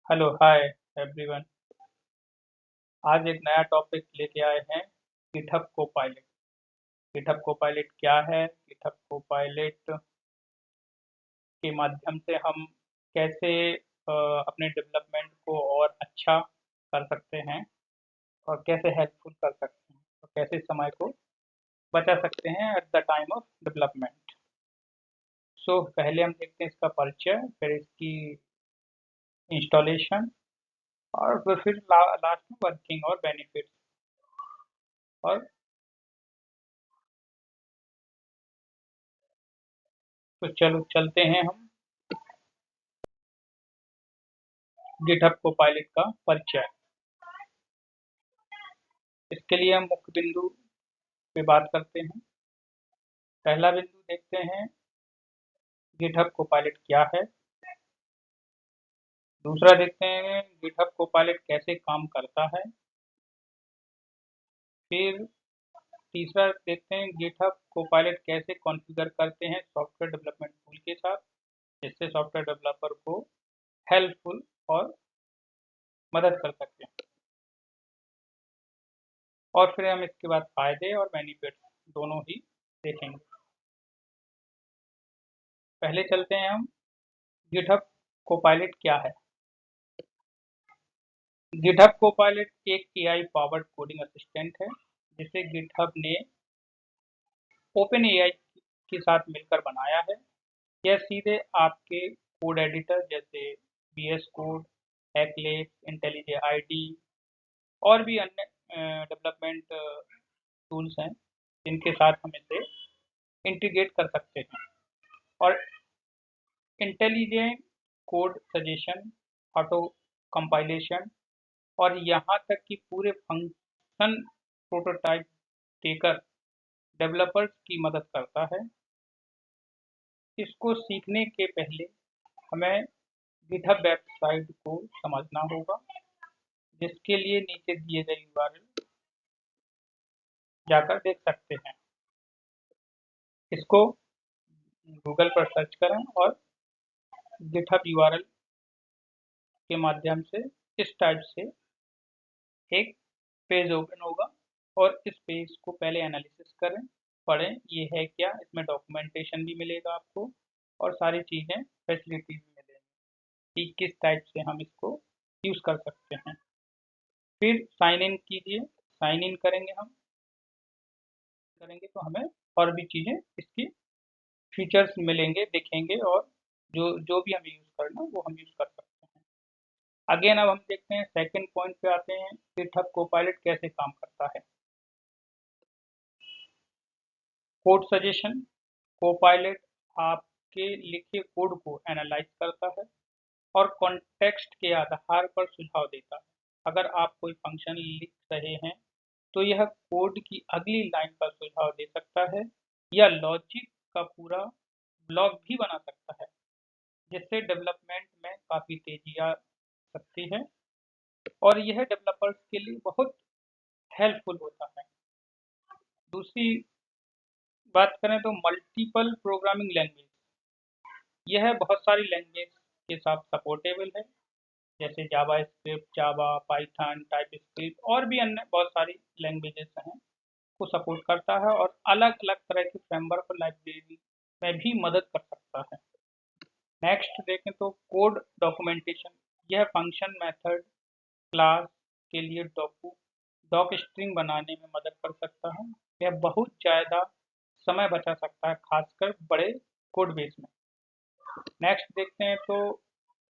Hello hi everyone. आज एक नया टॉपिक लेके आए हैं गिटहब कोपायलट। गिटहब कोपायलट क्या है? गिटहब कोपायलट के माध्यम से हम कैसे अपने डेवलपमेंट को और अच्छा कर सकते हैं और कैसे हेल्पफुल कर सकते हैं और कैसे समय को बचा सकते हैं at the time of development. So पहले हम देखते हैं इसका परिचय, फिर इसकी इंस्टॉलेशन और फिर लास्ट में वर्किंग और बेनिफिट्स। और तो चलो चलते हैं हम गिटहब कोपायलट का परिचय। इसके लिए हम मुख्य बिंदु पे बात करते हैं। पहला बिंदु देखते हैं गिटहब कोपायलट क्या है। दूसरा देखते हैं गिटहब कोपायलट कैसे काम करता है। फिर तीसरा देखते हैं गिटहब कोपायलट कैसे कॉन्फ़िगर करते हैं सॉफ्टवेयर डेवलपमेंट टूल के साथ, जिससे सॉफ्टवेयर डेवलपर को हेल्पफुल और मदद कर सकते हैं। और फिर हम इसके बाद फायदे और बेनिफिट्स दोनों ही देखेंगे। पहले चलते हैं हम गिटहब कोपायलट क्या है। गिटहब कोपायलट एक एआई पावर्ड कोडिंग असिस्टेंट है जिसे गिटहब ने ओपन एआई के साथ मिलकर बनाया है। यह सीधे आपके कोड एडिटर जैसे वीएस कोड, एक्लिप्स, इंटेलिजे आईडी और भी अन्य डेवलपमेंट टूल्स हैं जिनके साथ हम इसे इंटीग्रेट कर सकते हैं। और intelligent code suggestion, auto compilation और यहाँ तक कि पूरे फंक्शन प्रोटोटाइप देकर डेवलपर्स की मदद करता है। इसको सीखने के पहले हमें गिटहब वेबसाइट को समझना होगा, जिसके लिए नीचे दिए गए यूआरएल जाकर देख सकते हैं। इसको गूगल पर सर्च करें और गिटहब यूआरएल के माध्यम से इस टाइप से एक पेज ओपन होगा और इस पेज को पहले एनालिसिस करें, पढ़ें ये है क्या, इसमें डॉक्यूमेंटेशन भी मिलेगा आपको और सारी चीज़ें फैसिलिटीज भी मिलेंगी कि किस टाइप से हम इसको यूज़ कर सकते हैं। फिर साइन इन कीजिए। साइन इन करेंगे हम करेंगे तो हमें और भी चीज़ें इसकी फीचर्स मिलेंगे, दिखेंगे और जो जो भी हमें यूज़ करना वो हम यूज़ कर सकते हैं। अगेन अब हम देखते हैं सेकंड पॉइंट पे आते हैं, गिटहब कोपायलट कैसे काम करता है। Code suggestion. कोपायलट आपके लिखे कोड को एनालाइज करता है और कॉन्टेक्स्ट के आधार पर सुझाव देता है। अगर आप कोई फंक्शन लिख रहे हैं तो यह कोड की अगली लाइन पर सुझाव दे सकता है या लॉजिक का पूरा ब्लॉक भी बना सकता है, जिससे डेवलपमेंट में काफ़ी तेजी आ सकती है और यह डेवलपर्स के लिए बहुत हेल्पफुल होता है। दूसरी बात करें तो मल्टीपल प्रोग्रामिंग लैंग्वेज, यह बहुत सारी लैंग्वेज के साथ सपोर्टेबल है, जैसे जावा स्क्रिप्ट, जावा, पाइथन, टाइप स्क्रिप्ट और भी अन्य बहुत सारी लैंग्वेजेस हैं को सपोर्ट करता है और अलग अलग तरह के फ्रेमवर्क और लाइब्रेरी में भी मदद कर सकता है। नेक्स्ट देखें तो कोड डॉक्यूमेंटेशन, यह फंक्शन मेथड क्लास के लिए डॉक स्ट्रिंग बनाने में मदद कर सकता है। यह बहुत ज़्यादा समय बचा सकता है, खासकर बड़े कोड बेस में। नेक्स्ट देखते हैं तो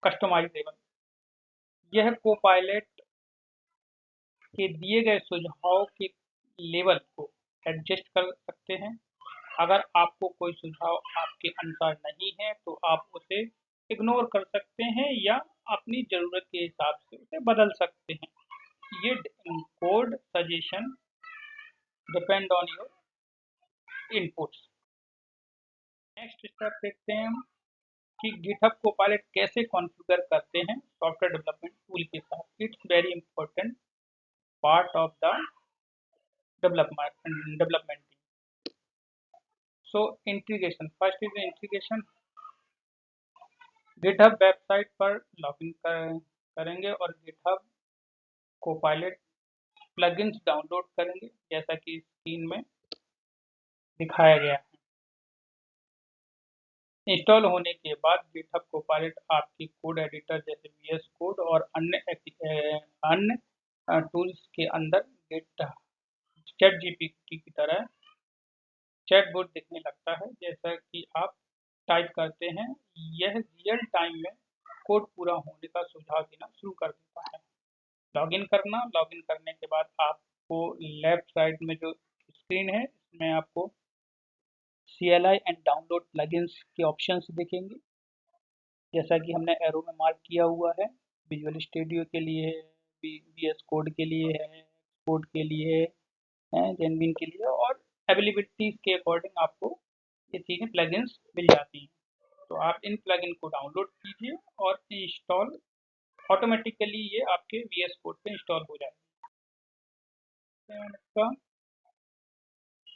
कस्टमाइजेबल, यह कोपायलट के दिए गए सुझाव के लेवल को एडजस्ट कर सकते हैं। अगर आपको कोई सुझाव आपके अनुसार नहीं है तो आप उसे इग्नोर कर सकते हैं या अपनी ज़रूरत के हिसाब से उसे बदल सकते हैं। ये code suggestion depend on your inputs. Next step देखते हैं हम कि गिटहब कोपायलट कैसे कॉन्फ़िगर करते हैं सॉफ्टवेयर डेवलपमेंट टूल के साथ। It's very important part of the development. So integration, first is integration. GitHub website पर लॉगिन करेंगे और गिटहब कोपायलट प्लगइन्स डाउनलोड करेंगे जैसा कि स्क्रीन में दिखाया गया है। इंस्टॉल होने के बाद गिटहब कोपायलट आपकी कोड एडिटर जैसे वीएस कोड और अन्य टूल्स के अंदर चैट जीपीटी की तरह चैटबॉट दिखने लगता है। जैसा कि आप टाइप करते हैं, यह रियल टाइम में कोड पूरा होने का सुझाव देना शुरू कर देता है। लॉगिन करने के बाद आपको लेफ्ट साइड में जो स्क्रीन है इसमें आपको CLI एंड डाउनलोड प्लगइन्स के ऑप्शंस दिखेंगे, जैसा कि हमने एरो में मार्क किया हुआ है। विजुअल स्टूडियो के लिए है, VS कोड के लिए है, कोड के लिए है, जेनविन के लिए, और अवेलेबिलिटी के अकॉर्डिंग आपको ये चीज़ें प्लगइन्स मिल जाती हैं। तो आप इन प्लगइन को डाउनलोड कीजिए और इंस्टॉल ऑटोमेटिकली ये आपके VS कोड पे इंस्टॉल हो जाएगा।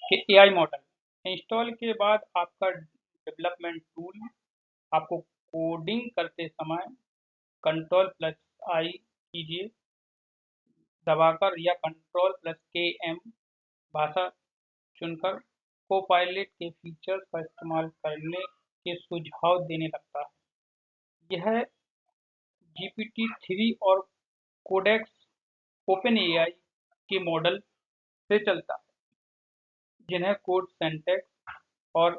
कि AI मॉडल इंस्टॉल के बाद आपका डेवलपमेंट टूल आपको कोडिंग करते समय Ctrl+I कीजिए दबाकर या Ctrl+KM भाषा चुनकर कोपायलट के फीचर्स का इस्तेमाल करने के सुझाव देने लगता है। यह GPT-3 और कोडेक्स OpenAI के मॉडल से चलता है, जिन्हें कोड सिंटैक्स और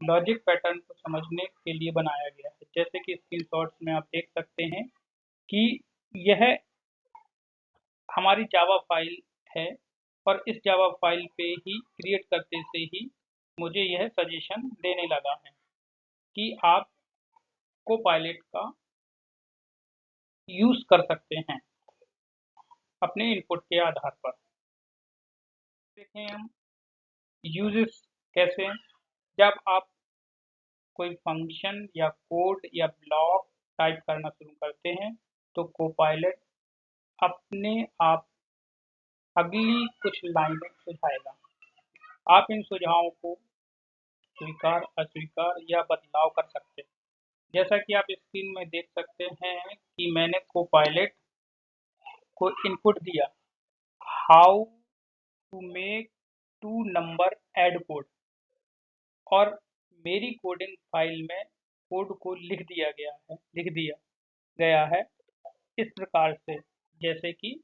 लॉजिक पैटर्न को समझने के लिए बनाया गया है। जैसे कि स्क्रीनशॉट्स में आप देख सकते हैं कि यह हमारी जावा फाइल है और इस जावा फाइल पे ही क्रिएट करते से ही मुझे यह सजेशन देने लगा है कि आप कोपायलट का यूज़ कर सकते हैं अपने इनपुट के आधार पर। देखें हम यूजेस कैसे हैं। जब आप कोई फंक्शन या कोड या ब्लॉक टाइप करना शुरू करते हैं तो कोपायलट अपने आप अगली कुछ लाइनें सुझाएगा। आप इन सुझावों को स्वीकार, अस्वीकार या बदलाव कर सकते हैं। जैसा कि आप स्क्रीन में देख सकते हैं कि मैंने कोपायलट को इनपुट दिया, how to make 2 number add code, और मेरी कोडिंग फाइल में कोड को लिख दिया गया है इस प्रकार से, जैसे कि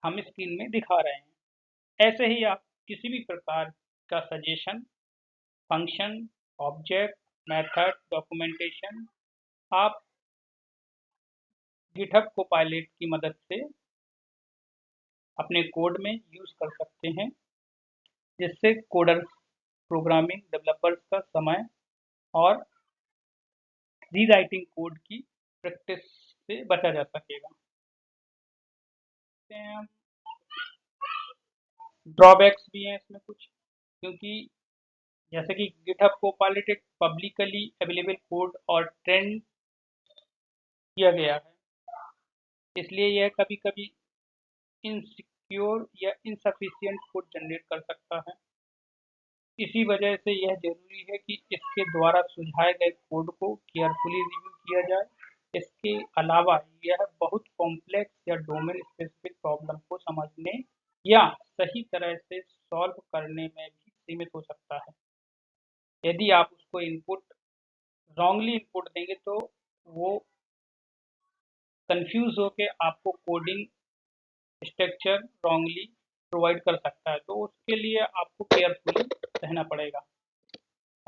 हम स्क्रीन में दिखा रहे हैं। ऐसे ही आप किसी भी प्रकार का suggestion, function, object, method, documentation आप गिटहब कोपायलट की मदद से अपने कोड में यूज़ कर सकते हैं, जिससे कोडर्स, प्रोग्रामिंग डेवलपर्स का समय और रीराइटिंग कोड की प्रैक्टिस से बचा जा सकेगा। ड्रॉबैक्स भी हैं इसमें कुछ, क्योंकि जैसे कि गिटहब कोपायलट एक पब्लिकली अवेलेबल कोड और ट्रेंड किया गया है, इसलिए यह कभी-कभी इनसिक्योर या इनसफिशिएंट कोड जनरेट कर सकता है। इसी वजह से यह जरूरी है कि इसके द्वारा सुझाए गए कोड को केयरफुली रिव्यू किया जाए। इसके अलावा यह बहुत कॉम्प्लेक्स या डोमेन स्पेसिफिक प्रॉब्लम को समझने या सही तरह से सॉल्व करने में भी सीमित हो सकता है। यदि आप उसको रॉन्गली इनपुट देंगे तो वो कंफ्यूज होके आपको कोडिंग स्ट्रक्चर रॉन्गली प्रोवाइड कर सकता है, तो उसके लिए आपको केयरफुली रहना पड़ेगा।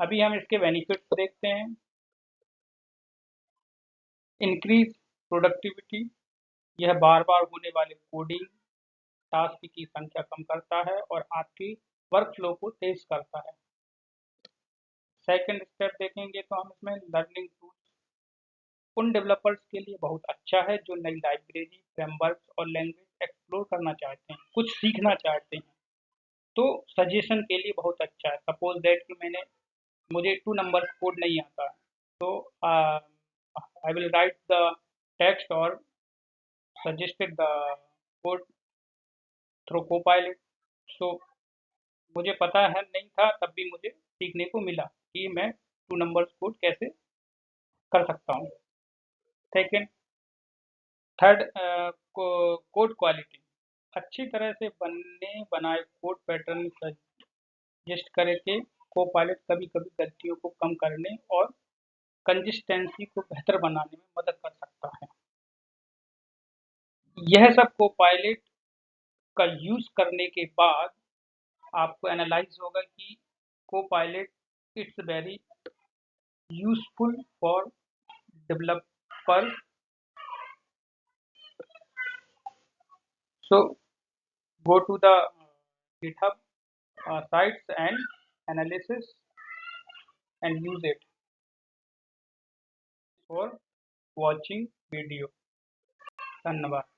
अभी हम इसके बेनिफिट्स देखते हैं। इंक्रीज प्रोडक्टिविटी, यह बार-बार होने वाले कोडिंग टास्क की संख्या कम करता है और आपकी वर्कफ्लो को तेज करता है। सेकंड स्टेप देखेंगे तो हम इसमें लर्निंग टूल्स उन डेवलपर्स के लिए बहुत अच्छा है जो नई लाइब्रेरी, फ्रेमवर्क्स और लैंग्वेज एक्सप्लोर करना चाहते हैं, कुछ सीखना चाहते हैं, तो सजेशन के लिए बहुत अच्छा है। सपोज दैट कि मुझे 2 नंबर कोड नहीं आता है, तो I will write the text और suggested the code through Copilot. So मुझे पता है नहीं था, तब भी मुझे सीखने को मिला कि मैं 2 नंबर्स कोड कैसे कर सकता हूँ। Second, third, code quality. अच्छी तरह से बने बनाए कोड पैटर्न सजेस्ट करके कोपायलट कभी-कभी गलतियों को कम करने और कंसिस्टेंसी को बेहतर बनाने में मदद कर सकता है। यह सब कोपायलट का यूज़ करने के बाद आपको एनालाइज़ होगा कि Copilot it's very useful for developer. So go to the GitHub sites and analysis and use it for watching video. धन्यवाद।